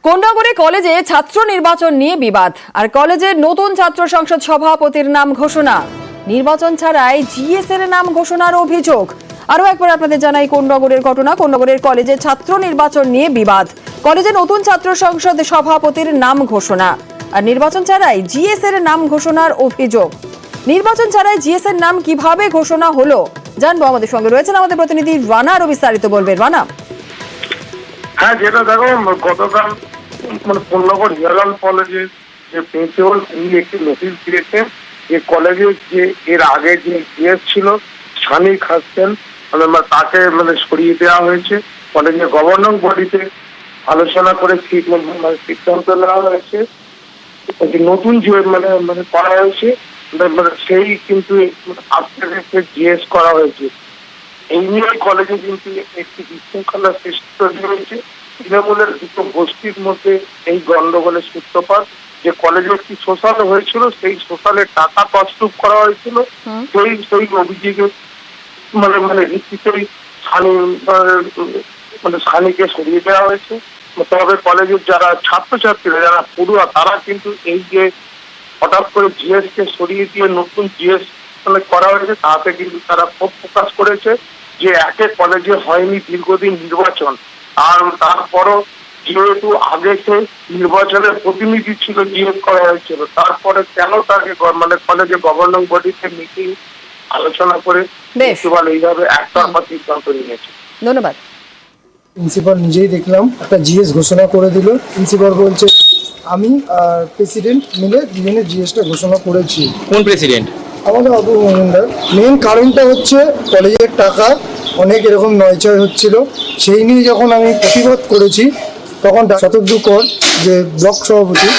কোন্ডাগরে কলেজে ছাত্র নির্বাচন নিয়ে বিবাদ আর কলেজের নতুন ছাত্র সংসদ সভাপতির নাম ঘোষণা। নির্বাচন ছাড়াই জিএস এর নাম ঘোষণার অভিযোগ। আরো একবার আপনাদের জানাই কোন্ডাগরের ঘটনা। কোন্ডাগরের কলেজে ছাত্র নির্বাচন নিয়ে বিবাদ, কলেজে নতুন ছাত্র সংসদ সভাপতির নাম ঘোষণা আর নির্বাচন ছাড়াই জিএস এর নাম ঘোষণার অভিযোগ। নির্বাচন ছাড়াই জিএস এর নাম কিভাবে ঘোষণা হলো জানবো। আমাদের সঙ্গে রয়েছেন আমাদের প্রতিনিধি রানা, আরো বিস্তারিত বলবেন। রানা, হ্যাঁ, যেটা দেখো গতকাল কোন্নগর হিয়ালাল কলেজের যে প্রিন্সিপাল তিনি একটি নোটিশ দিয়েছেন যে কলেজে যে এর আগে যে জিএস ছিল সানিক হাসান তাকে সরিয়ে দেওয়া হয়েছে। কলেজের গভর্নিং বডিতে আলোচনা করে সিদ্ধান্ত নেওয়া হয়েছে নতুন যে করা হয়েছে সেই কিন্তু আজকে জিএস করা হয়েছে। এই নিয়ে কলেজে কিন্তু একটি বিশৃঙ্খলা সৃষ্টি হয়েছে। তৃণমূলের দুটো গোষ্ঠীর মধ্যে এই গন্ডগোলের সূত্রপাত। যে কলেজে একটি সোশ্যাল হয়েছিল, সেই সোশ্যালের টাকা তছরূপ করা হয়েছিল, সেই অভিযোগে ভিত্তিতেই সানিকে সরিয়ে দেওয়া হয়েছে। তবে কলেজের যারা ছাত্রছাত্রীরা, যারা পড়ুয়া, তারা কিন্তু এই যে হঠাৎ করে জিএস কে সরিয়ে দিয়ে নতুন জিএস করা হয়েছে তাতে কিন্তু তারা ক্ষোভ প্রকাশ করেছে যে একে কলেজে হয়নি দীর্ঘদিন নির্বাচন, আর তারপরও যেহেতু আগে নির্বাচনের প্রতিনিধি ছিল জিএস করা হয়েছিল, তারপরে কেন তাকে কলেজে গভর্নিং বডিতে মিটিং আলোচনা করে প্রিন্সিপাল এইভাবে একতরফা সিদ্ধান্ত নিয়েছে। ধন্যবাদ। প্রিন্সিপাল নিজেই দেখলাম একটা জিএস ঘোষণা করে দিল। প্রিন্সিপাল বলছে আমি আর প্রেসিডেন্ট মিলে দুজনে জিএসটা ঘোষণা করেছি। কোন প্রেসিডেন্ট? আমাদের অপূর্ব মজুমদার। মেন কারণটা হচ্ছে কলেজের টাকা অনেক এরকম নয়ছয় হচ্ছিল, সেই নিয়ে যখন আমি প্রতিবাদ করেছি তখন শতদ্রুকর যে ব্লক সভাপতি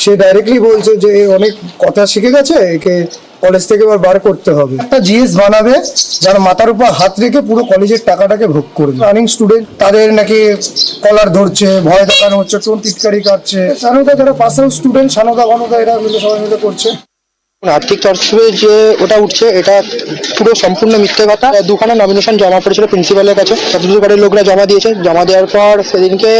সে ডাইরেক্টলি বলছে যে অনেক কথা শিখে গেছে, একে কলেজ থেকে এবার বার করতে হবে। একটা জিএস বানাবে যারা মাথার উপর হাত রেখে পুরো কলেজের টাকাটাকে ভোগ করবে। রানিং স্টুডেন্ট তাদের নাকি কলার ধরছে, ভয় দেখানো হচ্ছে, টোন টিটকারি কাটছে। সানুদা যারা পার্সোনাল স্টুডেন্ট, সানুদা গনুদা এরা মিলে সবাই মিলে করছে। আর্থিক তরফে যে ওটা উঠছে এটা পুরো সম্পূর্ণ মিথ্যে কথা। দুখানা নমিনেশন জমা পড়েছিল প্রিন্সিপালের কাছে, ছাত্রদের লোকরা জমা দিয়েছে। জমা দেওয়ার পর সেদিনকে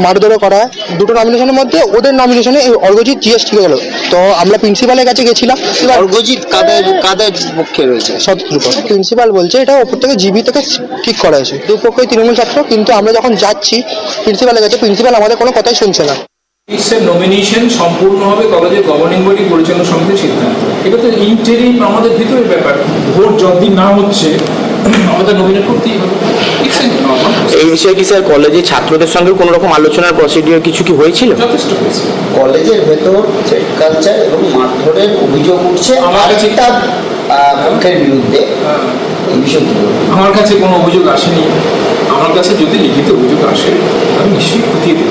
মারধরও করা হয়। দুটো নমিনেশনের মধ্যে ওদের নমিনেশনে অর্ঘজিৎ জিএস ঠিক গেল। তো আমরা প্রিন্সিপালের কাছে গেছিলাম। অর্ঘজিৎ কাদের পক্ষে রয়েছে? শতদ্রুকর। প্রিন্সিপাল বলছে এটা ওপর থেকে জিবি থেকে ঠিক করা হয়েছে। দুপক্ষই তৃণমূল ছাত্র, কিন্তু আমরা যখন যাচ্ছি প্রিন্সিপালের কাছে, প্রিন্সিপাল আমাদের কোনো কথাই শুনছে না। নমিনেশন সম্পূর্ণভাবে কলেজের গভর্নিং বডি পরিচালনা সমিতির সিদ্ধান্ত। এটা তো ইন্টারিম আমাদের ভিতরের ব্যাপার। ভোট যতদিন না হচ্ছে আমাদের নমিনেট করতেই হবে। এই বিষয়ে কি স্যার কলেজের ছাত্রদের সঙ্গে কোনো রকম আলোচনার প্রসিডিওর কিছু কি হয়েছিল? যথেষ্ট হয়েছে। কলেজের ভেতর থ্রেট কালচার এবং মারধরের অভিযোগ উঠছে আমার কাছে পক্ষের বিরুদ্ধে। এই বিষয়ে আমার কাছে কোনো অভিযোগ আসেনি। আমার কাছে যদি লিখিত অভিযোগ আসে আমি নিশ্চয়ই খতিয়ে দেব।